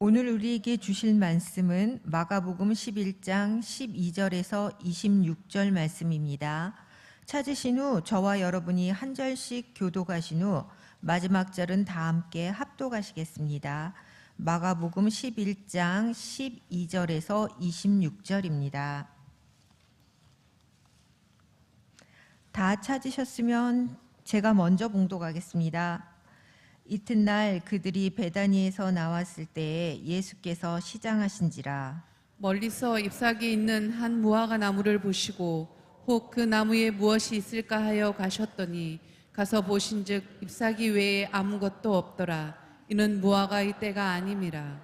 오늘 우리에게 주실 말씀은 마가복음 11장 12절에서 26절 말씀입니다. 찾으신 후 저와 여러분이 한 절씩 교독하신 후 마지막 절은 다 함께 합독하시겠습니다. 마가복음 11장 12절에서 26절입니다. 다 찾으셨으면 제가 먼저 봉독하겠습니다. 이튿날 그들이 베다니에서 나왔을 때에 예수께서 시장하신지라. 멀리서 잎사귀 있는 한 무화과 나무를 보시고 혹 그 나무에 무엇이 있을까 하여 가셨더니 가서 보신즉 잎사귀 외에 아무것도 없더라. 이는 무화과의 때가 아님이라.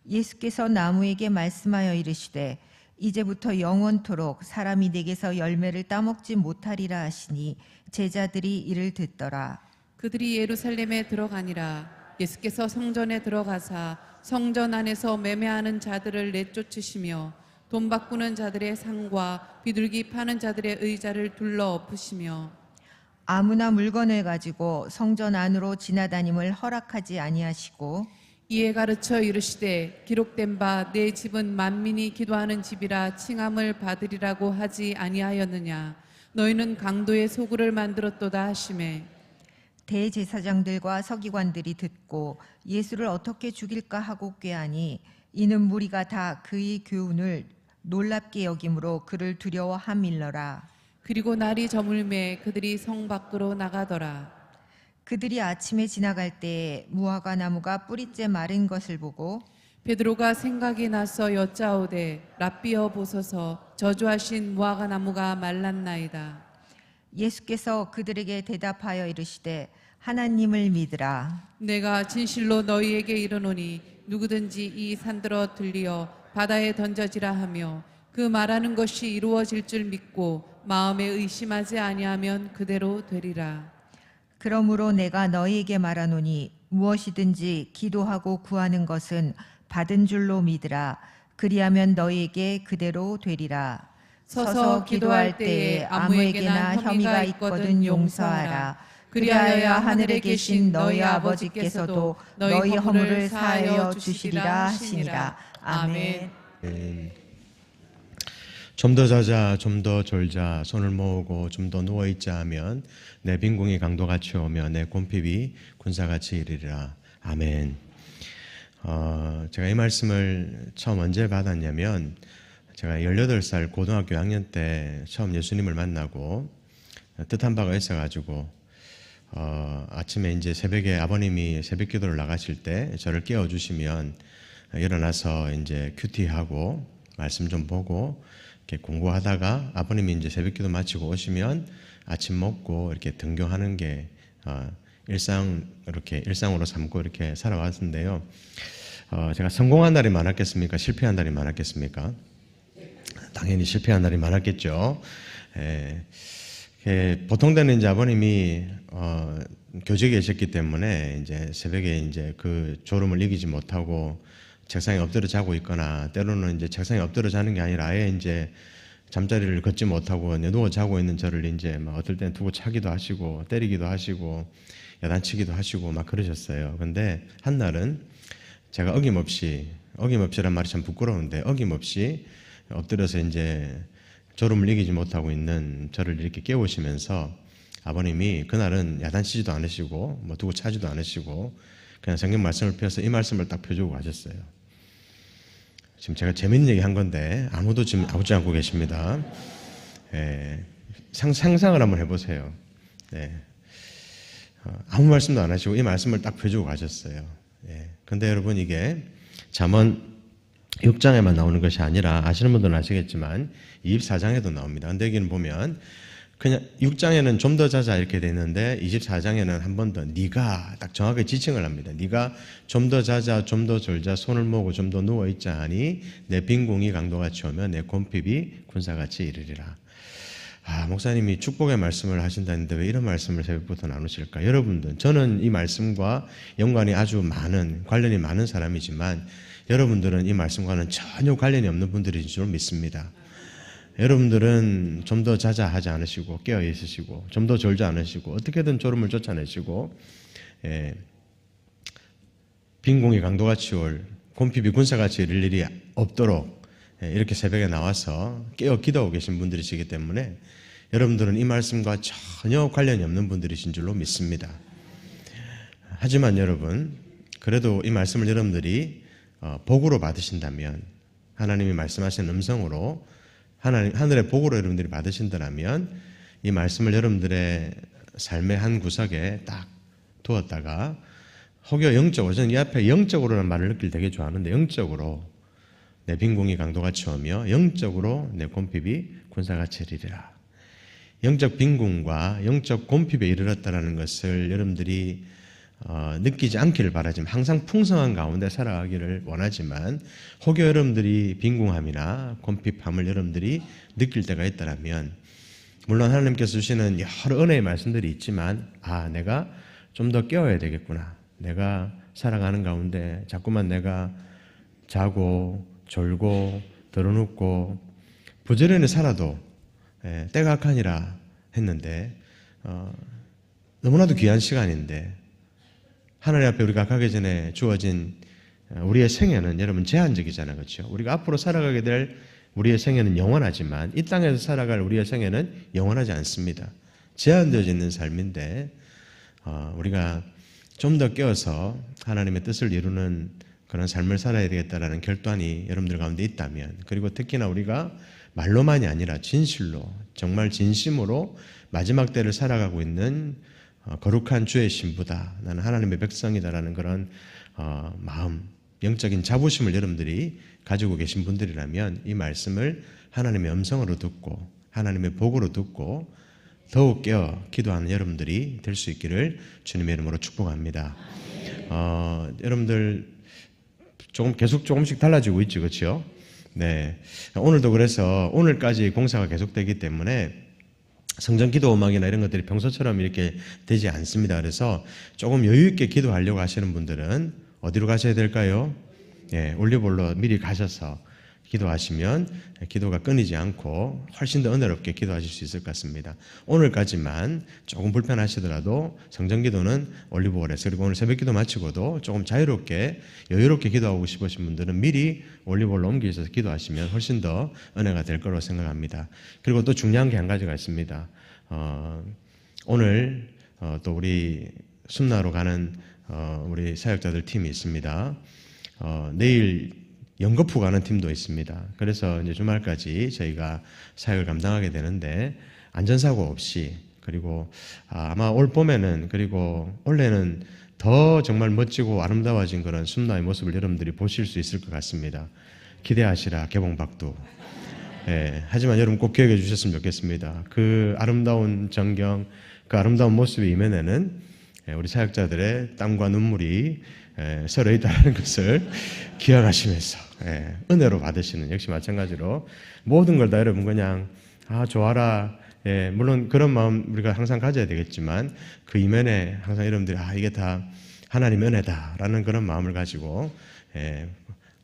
예수께서 나무에게 말씀하여 이르시되 이제부터 영원토록 사람이 내게서 열매를 따먹지 못하리라 하시니 제자들이 이를 듣더라. 그들이 예루살렘에 들어가니라. 예수께서 성전에 들어가사 성전 안에서 매매하는 자들을 내쫓으시며 돈 바꾸는 자들의 상과 비둘기 파는 자들의 의자를 둘러 엎으시며 아무나 물건을 가지고 성전 안으로 지나다님을 허락하지 아니하시고 이에 가르쳐 이르시되 기록된 바 내 집은 만민이 기도하는 집이라 칭함을 받으리라고 하지 아니하였느냐. 너희는 강도의 소굴을 만들었도다 하시매 대제사장들과 서기관들이 듣고 예수를 어떻게 죽일까 하고 꾀하니 이는 무리가 다 그의 교훈을 놀랍게 여김으로 그를 두려워함일러라. 그리고 날이 저물매 그들이 성 밖으로 나가더라. 그들이 아침에 지나갈 때에 무화과 나무가 뿌리째 마른 것을 보고 베드로가 생각이 나서 여짜오되 랍비여 보소서 저주하신 무화과 나무가 말랐나이다. 예수께서 그들에게 대답하여 이르시되 하나님을 믿으라. 내가 진실로 너희에게 이르노니 누구든지 이 산들어 들리어 바다에 던져지라 하며 그 말하는 것이 이루어질 줄 믿고 마음에 의심하지 아니하면 그대로 되리라. 그러므로 내가 너희에게 말하노니 무엇이든지 기도하고 구하는 것은 받은 줄로 믿으라. 그리하면 너희에게 그대로 되리라. 서서 기도할 때에 아무에게나 혐의가 있거든 용서하라. 그리하여야 하늘에 계신 너희 아버지께서도 너희 허물을 사하여 주시리라 하시니라. 아멘. 좀 더 자자, 좀 더 졸자, 손을 모으고 좀 더 누워있자 하면 내 빈궁이 강도같이 오며 내 곰핍이 군사같이 이르리라. 아멘. 제가 이 말씀을 처음 언제 받았냐면 제가 18살 고등학교 학년 때 처음 예수님을 만나고 뜻한 바가 있어가지고 아침에 이제 새벽에 아버님이 새벽 기도를 나가실 때 저를 깨워주시면 일어나서 이제 큐티하고 말씀 좀 보고 이렇게 공부하다가 아버님이 이제 새벽 기도 마치고 오시면 아침 먹고 이렇게 등교하는 게 일상으로 삼고 이렇게 살아왔는데요. 제가 성공한 날이 많았겠습니까? 실패한 날이 많았겠습니까? 당연히 실패한 날이 많았겠죠. 보통 때는 이제 아버님이 교직에 계셨기 때문에 이제 새벽에 이제 그 졸음을 이기지 못하고 책상에 엎드려 자고 있거나 때로는 이제 책상에 엎드려 자는 게 아니라 아예 이제 잠자리를 걷지 못하고 누워 자고 있는 저를 이제 막 어떨 때는 두고 차기도 하시고 때리기도 하시고 야단치기도 하시고 막 그러셨어요. 근데 한 날은 제가 어김없이란 말이 참 부끄러운데 어김없이 엎드려서 이제 졸음을 이기지 못하고 있는 저를 이렇게 깨우시면서 아버님이 그날은 야단치지도 않으시고 뭐 두고 차지도 않으시고 그냥 성경 말씀을 펴서 이 말씀을 딱 펴주고 가셨어요. 지금 제가 재밌는 얘기 한 건데 아무도 지금 아무지 않고 계십니다. 상상을 한번 해보세요. 아무 말씀도 안 하시고 이 말씀을 딱 펴주고 가셨어요. 근데 여러분 이게 잠언 6장에만 나오는 것이 아니라 아시는 분들은 아시겠지만 24장에도 나옵니다. 근데 여기는 보면 그냥 6장에는 좀 더 자자 이렇게 돼 있는데 24장에는 한 번 더 네가 딱 정확하게 지칭을 합니다. 네가 좀 더 자자, 좀 더 졸자, 손을 모으고 좀 더 누워 있자 하니 내 빈궁이 강도같이 오며 내 곰핍이 군사같이 이르리라. 목사님이 축복의 말씀을 하신다는데 왜 이런 말씀을 새벽부터 나누실까? 여러분들, 저는 이 말씀과 연관이 아주 많은, 관련이 많은 사람이지만 여러분들은 이 말씀과는 전혀 관련이 없는 분들인 줄 믿습니다. 여러분들은 좀 더 자자 하지 않으시고 깨어 있으시고 좀 더 졸지 않으시고 어떻게든 졸음을 쫓아내시고 빈공이 강도같이 올 곰핍이 군사같이 이를 일이 없도록 이렇게 새벽에 나와서 깨어 기도하고 계신 분들이시기 때문에 여러분들은 이 말씀과 전혀 관련이 없는 분들이신 줄로 믿습니다. 하지만 여러분, 그래도 이 말씀을 여러분들이 복으로 받으신다면, 하나님이 말씀하신 음성으로 하늘의 복으로 여러분들이 받으신다면 이 말씀을 여러분들의 삶의 한 구석에 딱 두었다가 혹여 영적으로, 저는 이 앞에 영적으로라는 말을 넣길 되게 좋아하는데, 영적으로 내 빈궁이 강도같이 오며 영적으로 내 곰핍이 군사같이 이르리라. 영적 빈궁과 영적 곰핍에 이르렀다는 것을 여러분들이 느끼지 않기를 바라지만, 항상 풍성한 가운데 살아가기를 원하지만, 혹여 여러분들이 빈궁함이나 곰핍함을 여러분들이 느낄 때가 있다면, 물론 하나님께서 주시는 여러 은혜의 말씀들이 있지만, 내가 좀 더 깨워야 되겠구나. 내가 살아가는 가운데 자꾸만 내가 자고 졸고 드러눕고 부지런히 살아도 때가 악하니라 했는데, 너무나도 귀한 시간인데 하나님 앞에 우리가 가기 전에 주어진 우리의 생애는 여러분 제한적이잖아요. 그렇죠? 우리가 앞으로 살아가게 될 우리의 생애는 영원하지만 이 땅에서 살아갈 우리의 생애는 영원하지 않습니다. 제한되어져 있는 삶인데 우리가 좀 더 깨어서 하나님의 뜻을 이루는 그런 삶을 살아야 되겠다라는 결단이 여러분들 가운데 있다면, 그리고 특히나 우리가 말로만이 아니라 진실로, 정말 진심으로 마지막 때를 살아가고 있는 거룩한 주의 신부다, 나는 하나님의 백성이다라는 그런 마음, 영적인 자부심을 여러분들이 가지고 계신 분들이라면 이 말씀을 하나님의 음성으로 듣고 하나님의 복으로 듣고 더욱 깨어 기도하는 여러분들이 될 수 있기를 주님의 이름으로 축복합니다. 여러분들 계속 조금씩 달라지고 있죠, 그렇죠? 네, 오늘도 그래서 오늘까지 공사가 계속되기 때문에 성전 기도 음악이나 이런 것들이 평소처럼 이렇게 되지 않습니다. 그래서 조금 여유 있게 기도하려고 하시는 분들은 어디로 가셔야 될까요? 올리브홀로 미리 가셔서 기도하시면 기도가 끊이지 않고 훨씬 더 은혜롭게 기도하실 수 있을 것 같습니다. 오늘까지만 조금 불편하시더라도 성전기도는 올리브홀에서, 그리고 오늘 새벽기도 마치고도 조금 자유롭게 여유롭게 기도하고 싶으신 분들은 미리 올리브홀로 옮기셔서 기도하시면 훨씬 더 은혜가 될 거라고 생각합니다. 그리고 또 중요한 게 한 가지가 있습니다. 오늘 또 우리 숨나로 가는 우리 사역자들 팀이 있습니다. 내일 연거푸 가는 팀도 있습니다. 그래서 이제 주말까지 저희가 사역을 감당하게 되는데, 안전사고 없이, 그리고 아마 올 봄에는, 그리고 올해는 더 정말 멋지고 아름다워진 그런 숨나의 모습을 여러분들이 보실 수 있을 것 같습니다. 기대하시라 개봉박두. 하지만 여러분 꼭 기억해 주셨으면 좋겠습니다. 그 아름다운 전경, 그 아름다운 모습의 이면에는 우리 사역자들의 땀과 눈물이 서로 있다는 것을 기억하시면서 은혜로 받으시는, 역시 마찬가지로 모든 걸 다 여러분 그냥 좋아라, 물론 그런 마음 우리가 항상 가져야 되겠지만 그 이면에 항상 여러분들이 이게 다 하나님의 은혜다라는 그런 마음을 가지고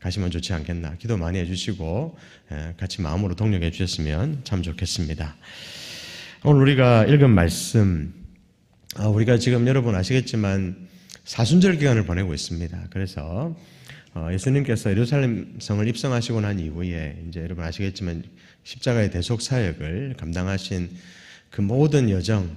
가시면 좋지 않겠나, 기도 많이 해주시고 같이 마음으로 동력해 주셨으면 참 좋겠습니다. 오늘 우리가 읽은 말씀, 우리가 지금 여러분 아시겠지만 사순절 기간을 보내고 있습니다. 그래서 예수님께서 예루살렘 성을 입성하시고 난 이후에 이제 여러분 아시겠지만 십자가의 대속 사역을 감당하신 그 모든 여정,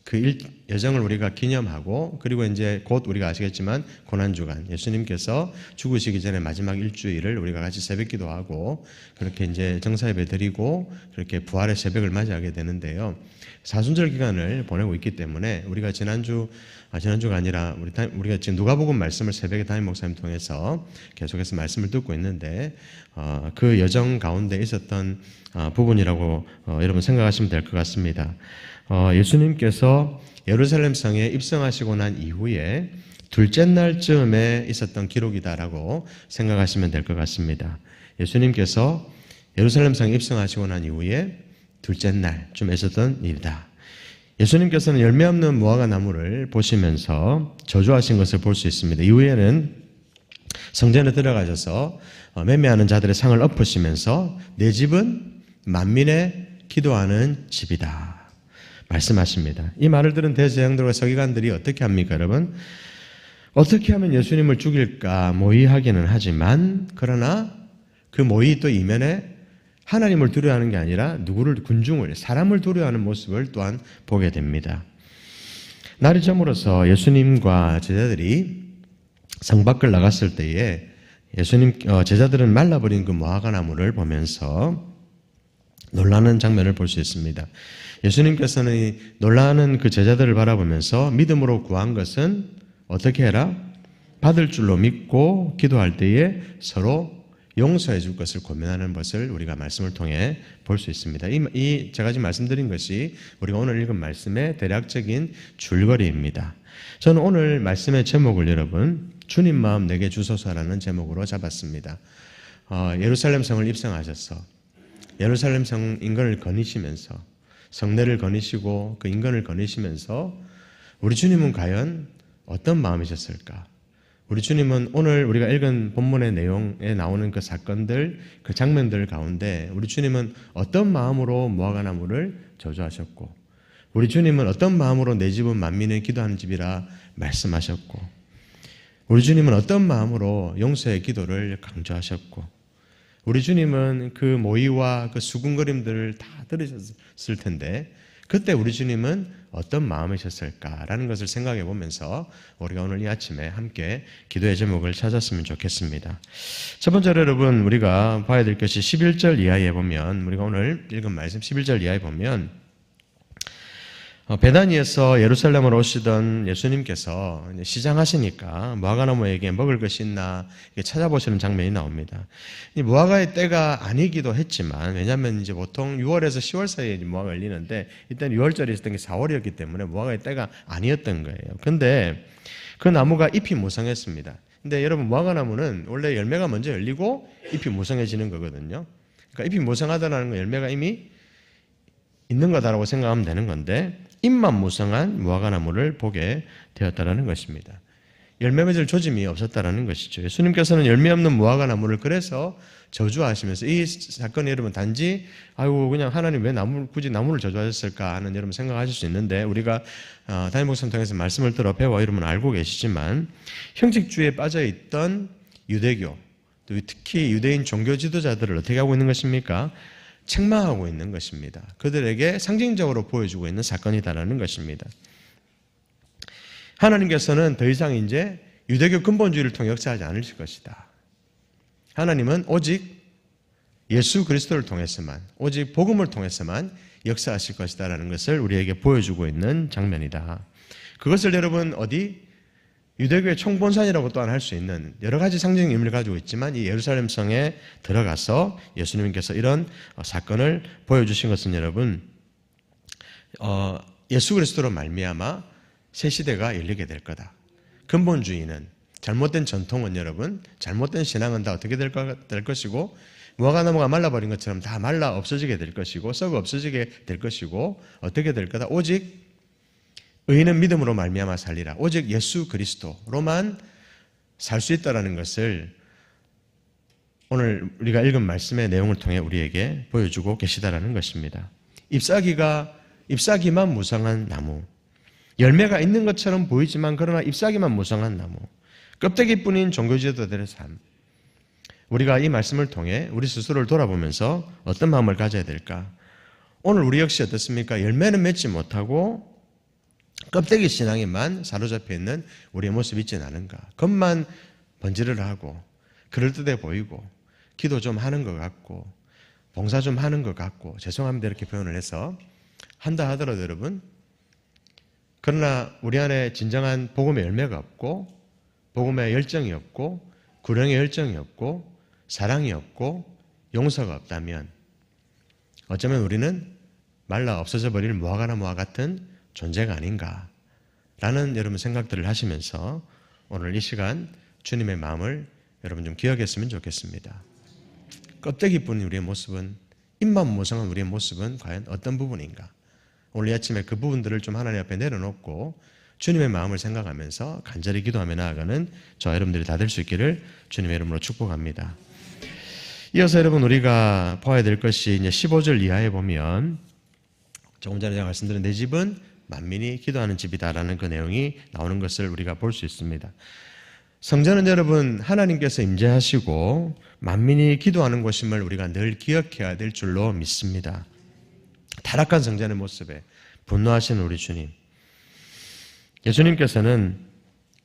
그 여정을 우리가 기념하고, 그리고 이제 곧 우리가 아시겠지만 고난주간, 예수님께서 죽으시기 전에 마지막 일주일을 우리가 같이 새벽 기도하고 그렇게 이제 정사예배 드리고 그렇게 부활의 새벽을 맞이하게 되는데요. 사순절 기간을 보내고 있기 때문에 우리가 지난주가 아니라 우리가 지금 누가복음 말씀을 새벽에 담임 목사님 통해서 계속해서 말씀을 듣고 있는데, 그 여정 가운데 있었던 부분이라고 여러분 생각하시면 될 것 같습니다. 예수님께서 예루살렘 성에 입성하시고 난 이후에 둘째 날쯤에 있었던 기록이다라고 생각하시면 될 것 같습니다. 예수님께서 예루살렘 성에 입성하시고 난 이후에 둘째 날쯤에 있었던 일이다. 예수님께서는 열매 없는 무화과 나무를 보시면서 저주하신 것을 볼 수 있습니다. 이후에는 성전에 들어가셔서 매매하는 자들의 상을 엎으시면서 내 집은 만민의 기도하는 집이다 말씀하십니다. 이 말을 들은 대제사장들과 서기관들이 어떻게 합니까, 여러분? 어떻게 하면 예수님을 죽일까 모의하기는 하지만 그러나 그 모의 또 이면에 하나님을 두려워하는 게 아니라 누구를 군중을 사람을 두려워하는 모습을 또한 보게 됩니다. 날이 저물어서 예수님과 제자들이 성 밖을 나갔을 때에 제자들은 말라버린 그 무화과 나무를 보면서 놀라는 장면을 볼 수 있습니다. 예수님께서는 놀라는 그 제자들을 바라보면서 믿음으로 구한 것은 어떻게 해라? 받을 줄로 믿고 기도할 때에 서로 용서해 줄 것을 고민하는 것을 우리가 말씀을 통해 볼 수 있습니다. 제가 지금 말씀드린 것이 우리가 오늘 읽은 말씀의 대략적인 줄거리입니다. 저는 오늘 말씀의 제목을 여러분 주님 마음 내게 주소서라는 제목으로 잡았습니다. 예루살렘 성을 입성하셔서 예루살렘 성 인근을 거니시면서 성내를 거니시고 그 인근을 거니시면서 우리 주님은 과연 어떤 마음이셨을까? 우리 주님은 오늘 우리가 읽은 본문의 내용에 나오는 그 사건들, 그 장면들 가운데 우리 주님은 어떤 마음으로 무화과 나무를 저주하셨고 우리 주님은 어떤 마음으로 내 집은 만민의 기도하는 집이라 말씀하셨고 우리 주님은 어떤 마음으로 용서의 기도를 강조하셨고 우리 주님은 그 모의와 그 수군거림들을 다 들으셨을 텐데 그때 우리 주님은 어떤 마음이셨을까라는 것을 생각해 보면서 우리가 오늘 이 아침에 함께 기도의 제목을 찾았으면 좋겠습니다. 첫 번째로 여러분 우리가 봐야 될 것이 11절 이하에 보면 우리가 오늘 읽은 말씀 11절 이하에 보면 베다니에서 예루살렘으로 오시던 예수님께서 시장하시니까 무화과나무에게 먹을 것이 있나 찾아보시는 장면이 나옵니다. 이 무화과의 때가 아니기도 했지만 왜냐하면 이제 보통 6월에서 10월 사이에 무화과가 열리는데 이때는 6월절이 있었던 게 4월이었기 때문에 무화과의 때가 아니었던 거예요. 근데 그 나무가 잎이 무성했습니다. 근데 여러분 무화과나무는 원래 열매가 먼저 열리고 잎이 무성해지는 거거든요. 그러니까 잎이 무성하다는 건 열매가 이미 있는 거다라고 생각하면 되는 건데 잎만 무성한 무화과나무를 보게 되었다라는 것입니다. 열매 맺을 조짐이 없었다라는 것이죠. 예수님께서는 열매 없는 무화과나무를 그래서 저주하시면서 이 사건이 여러분 단지 아이고 그냥 하나님 왜 굳이 나무를 저주하셨을까 하는 여러분 생각하실 수 있는데 우리가 담임 목사님 통해서 말씀을 들어 배워 여러분 알고 계시지만 형식주의에 빠져있던 유대교 또 특히 유대인 종교 지도자들을 어떻게 하고 있는 것입니까? 책망하고 있는 것입니다. 그들에게 상징적으로 보여주고 있는 사건이다라는 것입니다. 하나님께서는 더 이상 이제 유대교 근본주의를 통해 역사하지 않으실 것이다. 하나님은 오직 예수 그리스도를 통해서만, 오직 복음을 통해서만 역사하실 것이다라는 것을 우리에게 보여주고 있는 장면이다. 그것을 여러분 유대교의 총본산이라고 또한 할 수 있는 여러 가지 상징 의미를 가지고 있지만 이 예루살렘 성에 들어가서 예수님께서 이런 사건을 보여주신 것은 여러분 예수 그리스도로 말미암아 새 시대가 열리게 될 거다. 근본주의는 잘못된 전통은 여러분 잘못된 신앙은 다 어떻게 될 것이고 무화과나무가 말라버린 것처럼 다 말라 없어지게 될 것이고 썩어 없어지게 될 것이고 어떻게 될 거다. 오직 의인은 믿음으로 말미암아 살리라. 오직 예수 그리스도로만 살 수 있다라는 것을 오늘 우리가 읽은 말씀의 내용을 통해 우리에게 보여주고 계시다라는 것입니다. 잎사귀만 무성한 나무, 열매가 있는 것처럼 보이지만 그러나 잎사귀만 무성한 나무, 껍데기뿐인 종교지도자들의 삶. 우리가 이 말씀을 통해 우리 스스로를 돌아보면서 어떤 마음을 가져야 될까? 오늘 우리 역시 어떻습니까? 열매는 맺지 못하고 껍데기 신앙에만 사로잡혀 있는 우리의 모습이 있지는 않은가? 겉만 번지를 하고 그럴듯해 보이고 기도 좀 하는 것 같고 봉사 좀 하는 것 같고 죄송합니다 이렇게 표현을 해서 한다 하더라도 여러분 그러나 우리 안에 진정한 복음의 열매가 없고 복음의 열정이 없고 구령의 열정이 없고 사랑이 없고 용서가 없다면 어쩌면 우리는 말라 없어져 버릴 무화과나무와 같은 존재가 아닌가라는 여러분 생각들을 하시면서 오늘 이 시간 주님의 마음을 여러분 좀 기억했으면 좋겠습니다. 껍데기뿐인 우리의 모습은 잎만 무성한 우리의 모습은 과연 어떤 부분인가? 오늘 이 아침에 그 부분들을 좀 하나님 앞에 내려놓고 주님의 마음을 생각하면서 간절히 기도하며 나아가는 저와 여러분들이 다 될 수 있기를 주님의 이름으로 축복합니다. 이어서 여러분 우리가 봐야 될 것이 이제 15절 이하에 보면 조금 전에 제가 말씀드린 내 집은 만민이 기도하는 집이다라는 그 내용이 나오는 것을 우리가 볼 수 있습니다. 성전은 여러분 하나님께서 임재하시고 만민이 기도하는 곳임을 우리가 늘 기억해야 될 줄로 믿습니다. 타락한 성전의 모습에 분노하시는 우리 주님, 예수님께서는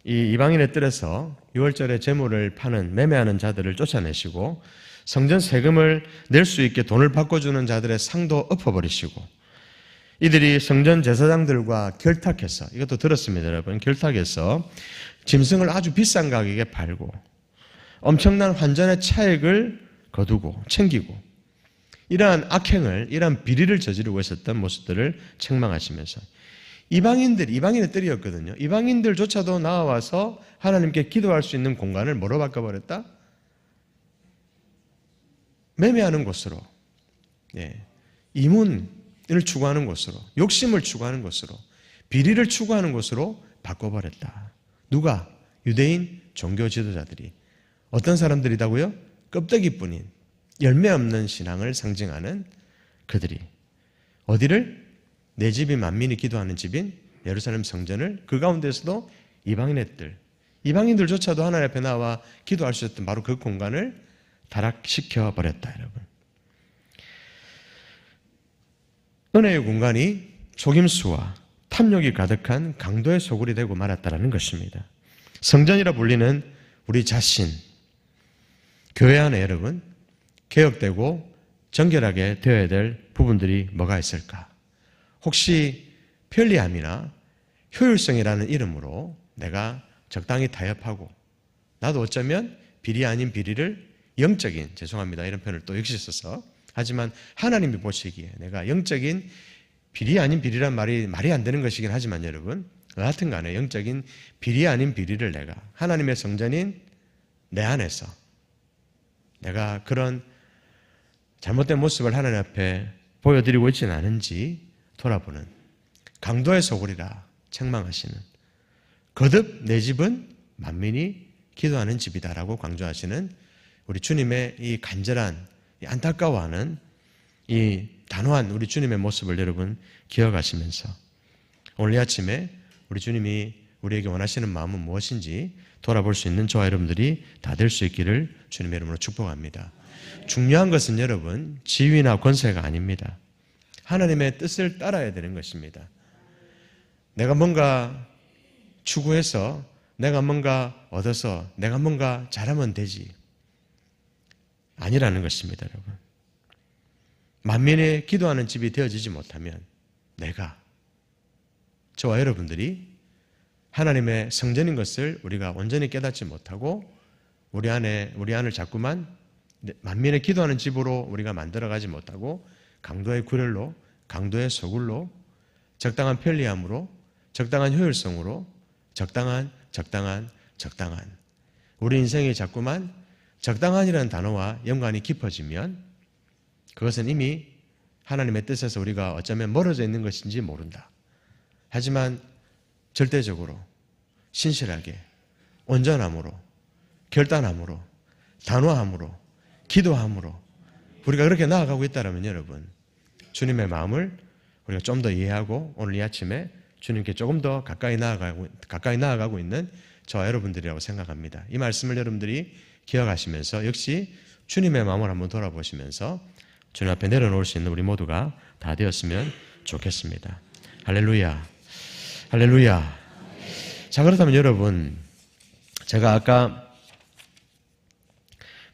이 이방인의 뜰에서 유월절에 제물을 파는 매매하는 자들을 쫓아내시고 성전 세금을 낼 수 있게 돈을 바꿔주는 자들의 상도 엎어버리시고 이들이 성전 제사장들과 결탁해서, 이것도 들었습니다 여러분, 결탁해서 짐승을 아주 비싼 가격에 팔고 엄청난 환전의 차액을 거두고 챙기고 이러한 악행을, 이러한 비리를 저지르고 있었던 모습들을 책망하시면서 이방인의 뜰이었거든요. 이방인들조차도 나와서 하나님께 기도할 수 있는 공간을 뭐로 바꿔버렸다? 매매하는 곳으로, 이문을 추구하는 곳으로, 욕심을 추구하는 곳으로, 비리를 추구하는 곳으로 바꿔버렸다. 누가? 유대인 종교 지도자들이. 어떤 사람들이다고요? 껍데기뿐인 열매 없는 신앙을 상징하는 그들이 어디를? 내 집이 만민이 기도하는 집인 예루살렘 성전을, 그 가운데서도 이방인의 뜰, 이방인들조차도 하나님 앞에 나와 기도할 수 있었던 바로 그 공간을 타락시켜 버렸다 여러분. 은혜의 공간이 속임수와 탐욕이 가득한 강도의 소굴이 되고 말았다는 것입니다. 성전이라 불리는 우리 자신, 교회 안에 여러분 개혁되고 정결하게 되어야 될 부분들이 뭐가 있을까? 혹시 편리함이나 효율성이라는 이름으로 내가 적당히 타협하고 나도 어쩌면 비리 아닌 비리를 영적인, 죄송합니다 이런 표현을 또 역시 써서, 하지만 하나님이 보시기에 내가 영적인 비리 아닌 비리란 말이 안 되는 것이긴 하지만 여러분, 여하튼 간에 영적인 비리 아닌 비리를 내가 하나님의 성전인 내 안에서 내가 그런 잘못된 모습을 하나님 앞에 보여드리고 있지는 않은지 돌아보는 강도의 소굴이라 책망하시는, 거듭 내 집은 만민이 기도하는 집이다라고 강조하시는 우리 주님의 이 간절한, 이 안타까워하는 이 단호한 우리 주님의 모습을 여러분 기억하시면서 오늘 이 아침에 우리 주님이 우리에게 원하시는 마음은 무엇인지 돌아볼 수 있는 저와 여러분들이 다 될 수 있기를 주님의 이름으로 축복합니다. 중요한 것은 여러분 지위나 권세가 아닙니다. 하나님의 뜻을 따라야 되는 것입니다. 내가 뭔가 추구해서, 내가 뭔가 얻어서, 내가 뭔가 잘하면 되지, 아니라는 것입니다 여러분. 만민의 기도하는 집이 되어지지 못하면 내가, 저와 여러분들이 하나님의 성전인 것을 우리가 온전히 깨닫지 못하고 우리 안을 자꾸만 만민의 기도하는 집으로 우리가 만들어가지 못하고 강도의 굴혈로, 강도의 소굴로, 적당한 편리함으로, 적당한 효율성으로, 적당한 우리 인생이 자꾸만 적당한이라는 단어와 연관이 깊어지면 그것은 이미 하나님의 뜻에서 우리가 어쩌면 멀어져 있는 것인지 모른다. 하지만 절대적으로 신실하게 온전함으로, 결단함으로, 단호함으로, 기도함으로 우리가 그렇게 나아가고 있다면 여러분, 주님의 마음을 우리가 좀 더 이해하고 오늘 이 아침에 주님께 조금 더 가까이 나아가고 있는 저와 여러분들이라고 생각합니다. 이 말씀을 여러분들이 기억하시면서 역시 주님의 마음을 한번 돌아보시면서 주님 앞에 내려놓을 수 있는 우리 모두가 다 되었으면 좋겠습니다. 할렐루야, 할렐루야. 자, 그렇다면 여러분, 제가 아까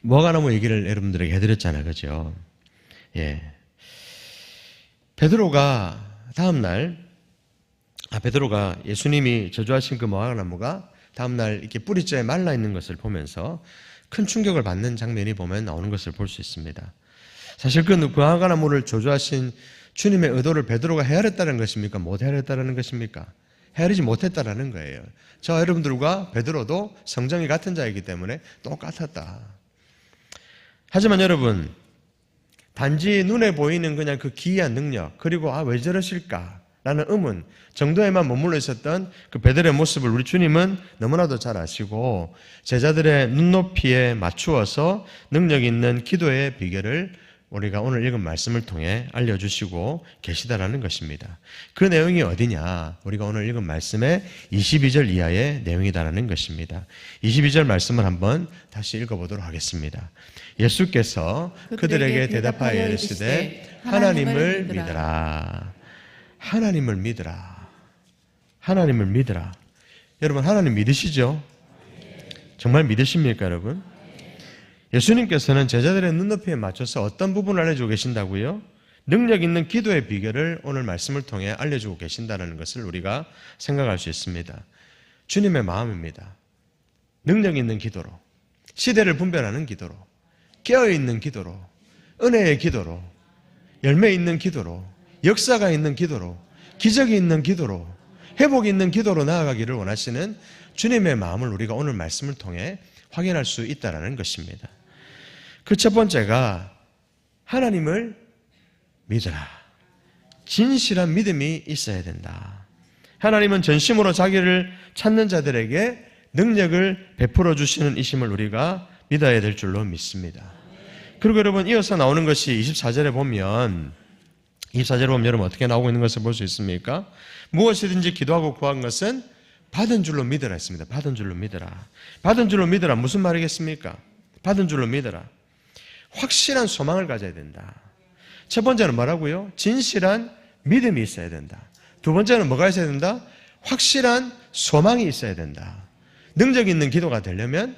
무화과나무 얘기를 여러분들에게 해드렸잖아요, 그죠? 베드로가 다음날, 베드로가 예수님이 저주하신 그 무화과나무가 다음날 이렇게 뿌리째 말라 있는 것을 보면서 큰 충격을 받는 장면이 보면 나오는 것을 볼 수 있습니다. 사실 그 무화과나무를 저주하신 주님의 의도를 베드로가 헤아렸다는 것입니까? 못 헤아렸다는 것입니까? 헤아리지 못했다라는 거예요. 저와 여러분들과 베드로도 성정이 같은 자이기 때문에 똑같았다. 하지만 여러분, 단지 눈에 보이는 그냥 그 기이한 능력, 그리고 왜 저러실까? 라는 의문 정도에만 머물러 있었던 그 베드로의 모습을 우리 주님은 너무나도 잘 아시고 제자들의 눈높이에 맞추어서 능력 있는 기도의 비결을 우리가 오늘 읽은 말씀을 통해 알려주시고 계시다라는 것입니다. 그 내용이 어디냐? 우리가 오늘 읽은 말씀의 22절 이하의 내용이다라는 것입니다. 22절 말씀을 한번 다시 읽어보도록 하겠습니다. 예수께서 그들에게 대답하여 이르시되 하나님을 믿으라. 하나님을 믿으라. 하나님을 믿으라. 여러분, 하나님 믿으시죠? 정말 믿으십니까, 여러분? 예수님께서는 제자들의 눈높이에 맞춰서 어떤 부분을 알려주고 계신다고요? 능력 있는 기도의 비결을 오늘 말씀을 통해 알려주고 계신다는 것을 우리가 생각할 수 있습니다. 주님의 마음입니다. 능력 있는 기도로, 시대를 분별하는 기도로, 깨어있는 기도로, 은혜의 기도로, 열매 있는 기도로, 역사가 있는 기도로, 기적이 있는 기도로, 회복이 있는 기도로 나아가기를 원하시는 주님의 마음을 우리가 오늘 말씀을 통해 확인할 수 있다는 것입니다. 그 첫 번째가 하나님을 믿으라. 진실한 믿음이 있어야 된다. 하나님은 전심으로 자기를 찾는 자들에게 능력을 베풀어 주시는 이심을 우리가 믿어야 될 줄로 믿습니다. 그리고 여러분, 이어서 나오는 것이 24절에 보면 여러분 어떻게 나오고 있는 것을 볼 수 있습니까? 무엇이든지 기도하고 구한 것은 받은 줄로 믿으라 했습니다. 받은 줄로 믿으라. 받은 줄로 믿으라. 무슨 말이겠습니까? 받은 줄로 믿으라. 확실한 소망을 가져야 된다. 첫 번째는 뭐라고요? 진실한 믿음이 있어야 된다. 두 번째는 뭐가 있어야 된다? 확실한 소망이 있어야 된다. 능력 있는 기도가 되려면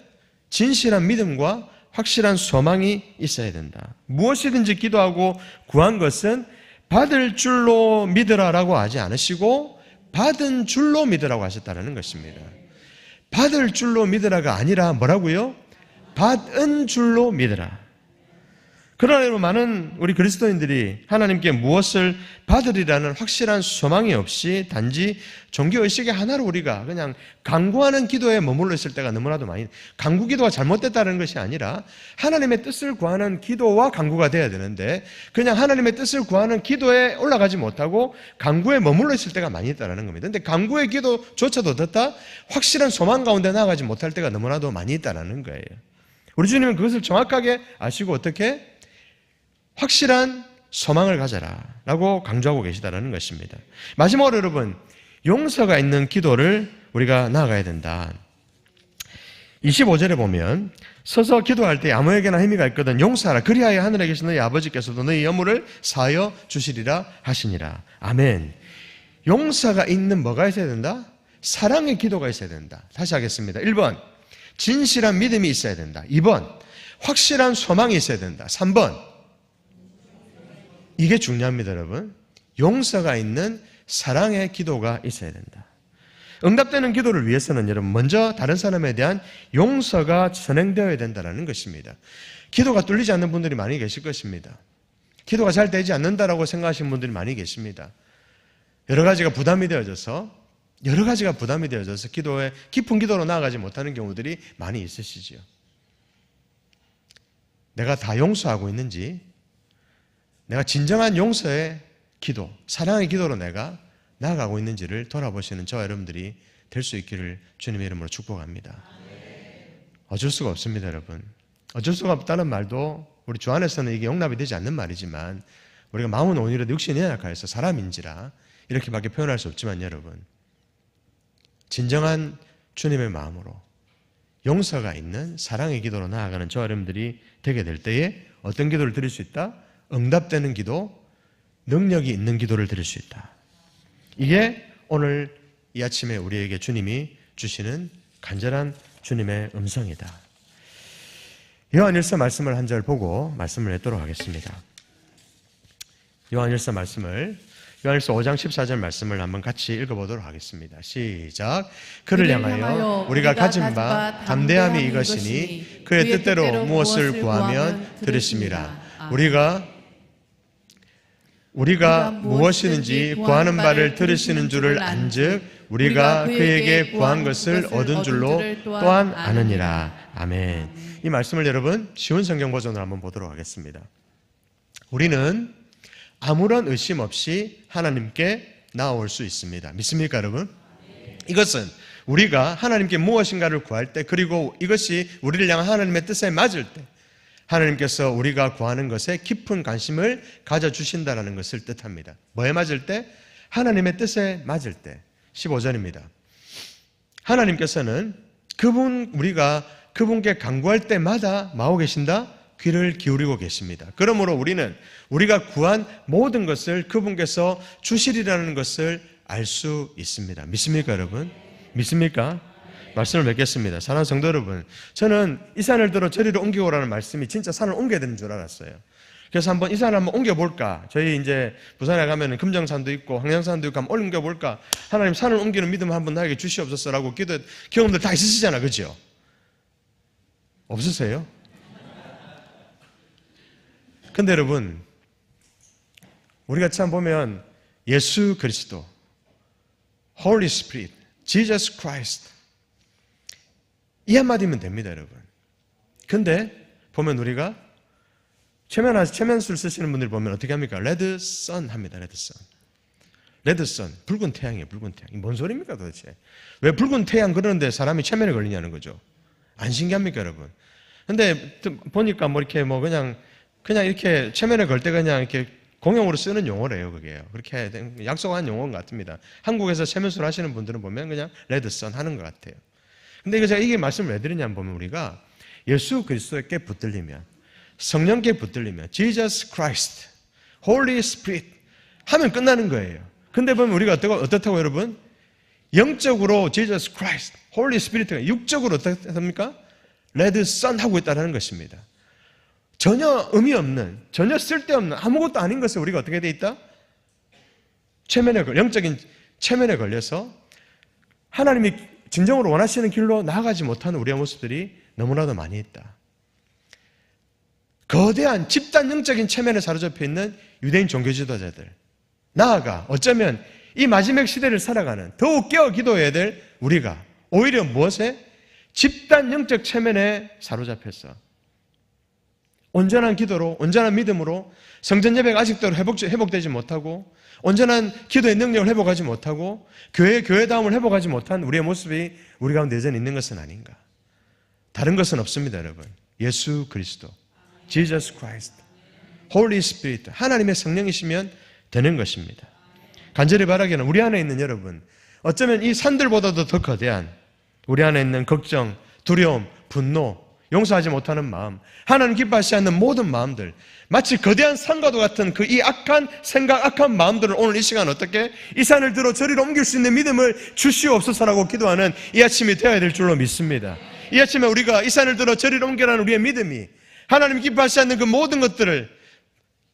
진실한 믿음과 확실한 소망이 있어야 된다. 무엇이든지 기도하고 구한 것은 받을 줄로 믿으라라고 하지 않으시고 받은 줄로 믿으라고 하셨다는 것입니다. 받을 줄로 믿으라가 아니라 뭐라고요? 받은 줄로 믿으라. 그러나 여러분, 많은 우리 그리스도인들이 하나님께 무엇을 받으리라는 확실한 소망이 없이 단지 종교의식의 하나로 우리가 그냥 간구하는 기도에 머물러 있을 때가 너무나도 많이, 간구 기도가 잘못됐다는 것이 아니라 하나님의 뜻을 구하는 기도와 간구가 돼야 되는데 그냥 하나님의 뜻을 구하는 기도에 올라가지 못하고 간구에 머물러 있을 때가 많이 있다는 겁니다. 그런데 간구의 기도조차도 듣다 확실한 소망 가운데 나아가지 못할 때가 너무나도 많이 있다는 거예요. 우리 주님은 그것을 정확하게 아시고 어떻게? 확실한 소망을 가져라 라고 강조하고 계시다는 것입니다. 마지막으로 여러분, 용서가 있는 기도를 우리가 나아가야 된다. 25절에 보면 서서 기도할 때 아무에게나 힘이 있거든 용서하라. 그리하여 하늘에 계신 너희 아버지께서도 너희 여물을 사하여 주시리라 하시니라. 아멘. 용서가 있는 뭐가 있어야 된다? 사랑의 기도가 있어야 된다. 다시 하겠습니다. 1번, 진실한 믿음이 있어야 된다. 2번, 확실한 소망이 있어야 된다. 3번, 이게 중요합니다, 여러분. 용서가 있는 사랑의 기도가 있어야 된다. 응답되는 기도를 위해서는 여러분, 먼저 다른 사람에 대한 용서가 선행되어야 된다는 것입니다. 기도가 뚫리지 않는 분들이 많이 계실 것입니다. 기도가 잘 되지 않는다라고 생각하시는 분들이 많이 계십니다. 여러 가지가 부담이 되어져서 기도에 깊은 기도로 나아가지 못하는 경우들이 많이 있으시지요. 내가 다 용서하고 있는지, 내가 진정한 용서의 기도, 사랑의 기도로 내가 나아가고 있는지를 돌아보시는 저와 여러분들이 될 수 있기를 주님의 이름으로 축복합니다. 어쩔 수가 없습니다, 여러분. 어쩔 수가 없다는 말도 우리 주 안에서는 이게 용납이 되지 않는 말이지만 우리가 마음은 오히려 육신이 약하여서 사람인지라 이렇게밖에 표현할 수 없지만 여러분, 진정한 주님의 마음으로 용서가 있는 사랑의 기도로 나아가는 저와 여러분들이 되게 될 때에 어떤 기도를 드릴 수 있다? 응답되는 기도, 능력이 있는 기도를 드릴 수 있다. 이게 오늘 이 아침에 우리에게 주님이 주시는 간절한 주님의 음성이다. 요한일서 말씀을 한 절 보고 말씀을 맺도록 하겠습니다. 요한일서 5장 14절 말씀을 한번 같이 읽어보도록 하겠습니다. 시작. 그를 향하여 우리가 가진 바 담대함이 이것이니 그의 뜻대로 무엇을 구하면 들으심이라. 우리가 무엇이든지 구하는 바를 들으시는 줄을 안즉 우리가 그에게 구한 것을 얻은 줄로 또한 아느니라. 아멘. 이 말씀을 여러분 쉬운 성경 버전으로 한번 보도록 하겠습니다. 우리는 아무런 의심 없이 하나님께 나아올 수 있습니다. 믿습니까, 여러분? 이것은 우리가 하나님께 무엇인가를 구할 때, 그리고 이것이 우리를 향한 하나님의 뜻에 맞을 때, 하나님께서 우리가 구하는 것에 깊은 관심을 가져주신다는 것을 뜻합니다. 뭐에 맞을 때? 하나님의 뜻에 맞을 때. 15절입니다. 하나님께서는 우리가 그분께 간구할 때마다 뭐하고 계신다? 귀를 기울이고 계십니다. 그러므로 우리는 우리가 구한 모든 것을 그분께서 주시리라는 것을 알 수 있습니다. 믿습니까, 여러분? 믿습니까? 말씀을 맺겠습니다. 사랑하는 성도 여러분, 저는 이 산을 들어 저리로 옮기고라는 말씀이 진짜 산을 옮겨야 되는 줄 알았어요. 그래서 한번 이 산을 한번 옮겨볼까? 저희 이제 부산에 가면 금정산도 있고 황량산도 있고 한번 옮겨볼까? 하나님 산을 옮기는 믿음을 한번 나에게 주시옵소서라고 기도 경험들 다 있으시잖아, 그죠? 없으세요? 근데 여러분, 우리가 참 보면 예수 그리스도, Holy Spirit, Jesus Christ 이 한마디면 됩니다, 여러분. 근데 보면 우리가 최면술 쓰시는 분들 보면 어떻게 합니까? 레드 선 합니다. 레드 선. 레드 선. 붉은 태양이에요. 붉은 태양. 뭔 소리입니까 도대체? 왜 붉은 태양 그러는데 사람이 최면에 걸리냐는 거죠. 안 신기합니까, 여러분? 근데 보니까 뭐 이렇게 뭐 그냥 이렇게 최면에 걸 때 그냥 이렇게 공용으로 쓰는 용어래요, 그게요. 그렇게 약속한 용어인 것 같습니다. 한국에서 최면술 하시는 분들은 보면 그냥 레드 선 하는 것 같아요. 근데 제가 이게 말씀을 왜 드리냐면 보면 우리가 예수 그리스도께 붙들리면, 성령께 붙들리면, Jesus Christ, Holy Spirit 하면 끝나는 거예요. 근데 보면 우리가 어떻다고 여러분? 영적으로 Jesus Christ, Holy Spirit가 육적으로 어떻습니까? Red Sun 하고 있다는 것입니다. 전혀 의미 없는, 전혀 쓸데없는, 아무것도 아닌 것을 우리가 어떻게 돼 있다? 영적인 체면에 걸려서 하나님이 진정으로 원하시는 길로 나아가지 못하는 우리의 모습들이 너무나도 많이 있다. 거대한 집단 영적인 체면에 사로잡혀 있는 유대인 종교 지도자들, 나아가 어쩌면 이 마지막 시대를 살아가는 더욱 깨어 기도해야 될 우리가 오히려 무엇에? 집단 영적 체면에 사로잡혀서 온전한 기도로, 온전한 믿음으로 성전 예배가 아직도 회복되지 못하고, 온전한 기도의 능력을 회복하지 못하고, 교회다움을 회복하지 못한 우리의 모습이 우리 가운데 여전히 있는 것은 아닌가. 다른 것은 없습니다, 여러분. 예수 그리스도, Jesus Christ, Holy Spirit, 하나님의 성령이시면 되는 것입니다. 간절히 바라기는 우리 안에 있는 여러분, 어쩌면 이 산들보다도 더 거대한 우리 안에 있는 걱정, 두려움, 분노, 용서하지 못하는 마음, 하나님 기뻐하지 않는 모든 마음들, 마치 거대한 산과도 같은 그 이 악한 생각, 악한 마음들을 오늘 이 시간 어떻게 이 산을 들어 저리로 옮길 수 있는 믿음을 주시옵소서라고 기도하는 이 아침이 되어야 될 줄로 믿습니다. 이 아침에 우리가 이 산을 들어 저리로 옮겨라는 우리의 믿음이 하나님 기뻐하지 않는 그 모든 것들을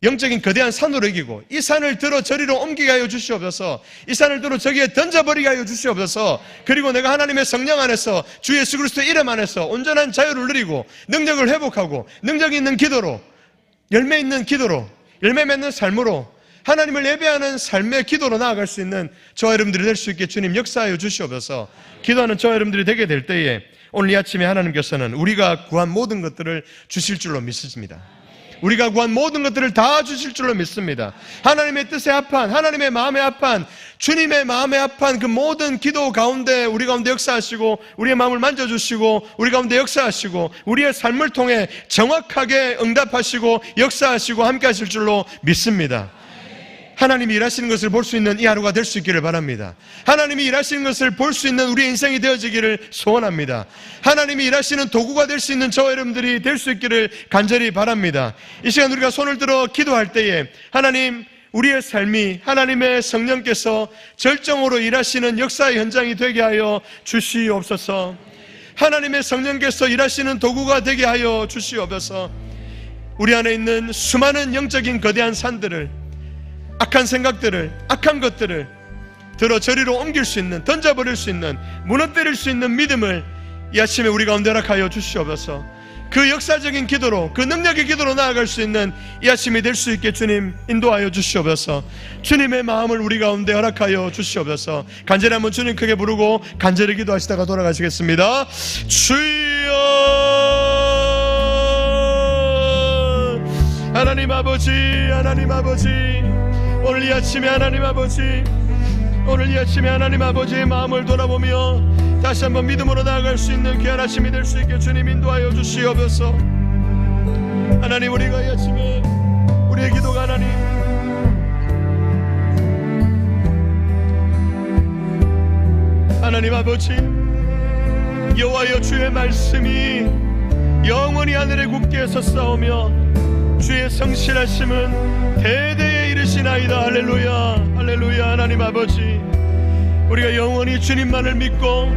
영적인 거대한 산으로 이기고, 이 산을 들어 저리로 옮기게 하여 주시옵소서. 이 산을 들어 저기에 던져버리게 하여 주시옵소서. 그리고 내가 하나님의 성령 안에서 주 예수 그리스도의 이름 안에서 온전한 자유를 누리고 능력을 회복하고 능력 있는 기도로, 열매 있는 기도로, 열매 맺는 삶으로 하나님을 예배하는 삶의 기도로 나아갈 수 있는 저와 여러분들이 될 수 있게 주님 역사하여 주시옵소서. 기도하는 저와 여러분들이 되게 될 때에 오늘 이 아침에 하나님께서는 우리가 구한 모든 것들을 주실 줄로 믿습니다. 우리가 구한 모든 것들을 다 주실 줄로 믿습니다. 하나님의 뜻에 합한, 하나님의 마음에 합한, 주님의 마음에 합한 그 모든 기도 가운데 우리 가운데 역사하시고, 우리의 마음을 만져주시고, 우리 가운데 역사하시고, 우리의 삶을 통해 정확하게 응답하시고 역사하시고 함께 하실 줄로 믿습니다. 하나님이 일하시는 것을 볼 수 있는 이 하루가 될 수 있기를 바랍니다. 하나님이 일하시는 것을 볼 수 있는 우리의 인생이 되어지기를 소원합니다. 하나님이 일하시는 도구가 될 수 있는 저와 여러분들이 될 수 있기를 간절히 바랍니다. 이 시간 우리가 손을 들어 기도할 때에 하나님, 우리의 삶이 하나님의 성령께서 절정으로 일하시는 역사의 현장이 되게 하여 주시옵소서. 하나님의 성령께서 일하시는 도구가 되게 하여 주시옵소서. 우리 안에 있는 수많은 영적인 거대한 산들을, 악한 생각들을, 악한 것들을 들어 저리로 옮길 수 있는, 던져버릴 수 있는, 무너뜨릴 수 있는 믿음을 이 아침에 우리 가운데 허락하여 주시옵소서. 그 역사적인 기도로, 그 능력의 기도로 나아갈 수 있는 이 아침이 될 수 있게 주님 인도하여 주시옵소서. 주님의 마음을 우리 가운데 허락하여 주시옵소서. 간절히 한번 주님 크게 부르고 간절히 기도하시다가 돌아가시겠습니다. 주여, 하나님 아버지, 하나님 아버지, 오늘 이 아침에 하나님 아버지, 오늘 이 아침에 하나님 아버지의 마음을 돌아보며 다시 한번 믿음으로 나아갈 수 있는 귀한 아침이 될 수 있게 주님 인도하여 주시옵소서. 하나님, 우리가 이 아침에 우리의 기도가 하나님 아버지, 여호와여, 주의 말씀이 영원히 하늘에 굳게 섰사오며 주의 성실하심은 대대에 이르시나이다. 할렐루야, 할렐루야. 하나님 아버지, 우리가 영원히 주님만을 믿고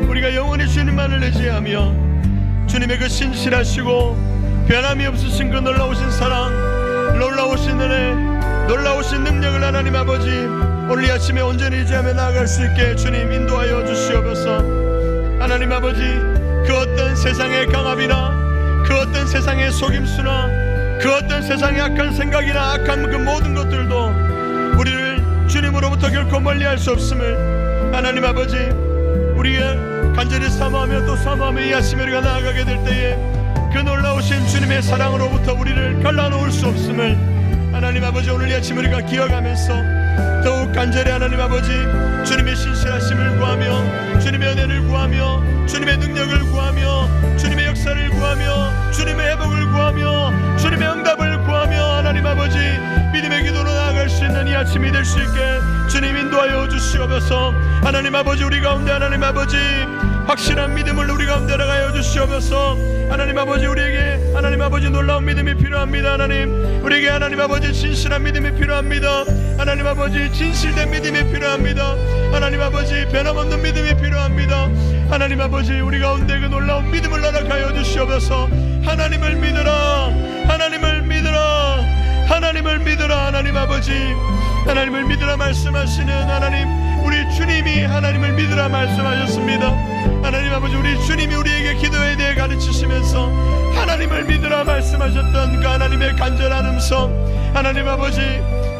우리가 영원히 주님만을 의지하며 주님의 그 신실하시고 변함이 없으신 그 놀라우신 사랑, 놀라우신 은혜, 놀라우신 능력을 하나님 아버지 오늘 이 아침에 온전히 의지하며 나아갈 수 있게 주님 인도하여 주시옵소서. 하나님 아버지, 그 어떤 세상의 강압이나 그 어떤 세상의 속임수나 그 어떤 세상의 악한 생각이나 악한 그 모든 것들도 우리를 주님으로부터 결코 멀리할 수 없음을 하나님 아버지, 우리의 간절히 사모하며 또 사모하며 이 아침에 우리가 나아가게 될 때에 그 놀라우신 주님의 사랑으로부터 우리를 갈라놓을 수 없음을 하나님 아버지 오늘 이 아침 우리가 기억하면서 더욱 간절히 하나님 아버지 주님의 신실하심을 구하며 주님의 은혜를 구하며 주님의 능력을 구하며 주님의 역사를 구하며 주님의 회복을 구하며 주님의 응답을 구하며 하나님 아버지 믿음의 기도로 나아갈 수 있는 이 아침이 될 수 있게 주님 인도하여 주시옵소서. 하나님 아버지, 우리 가운데 하나님 아버지 확실한 믿음을 우리 가운데 나가여 주시옵소서. 하나님 아버지, 우리에게 하나님 아버지 놀라운 믿음이 필요합니다. 하나님, 우리에게 하나님 아버지 진실한 믿음이 필요합니다. 하나님 아버지 진실된 믿음이 필요합니다. 하나님 아버지 변함없는 믿음이 필요합니다. 하나님 아버지, 우리 가운데 그 놀라운 믿음을 허락하여 주시옵소서. 하나님을 믿으라, 하나님을 믿으라, 하나님을 믿으라. 하나님 아버지, 하나님을 믿으라 말씀하시는 하나님, 우리 주님이 하나님을 믿으라 말씀하셨습니다. 하나님 아버지, 우리 주님이 우리에게 기도에 대해 가르치시면서 하나님을 믿으라 말씀하셨던 그 하나님의 간절한 음성, 하나님 아버지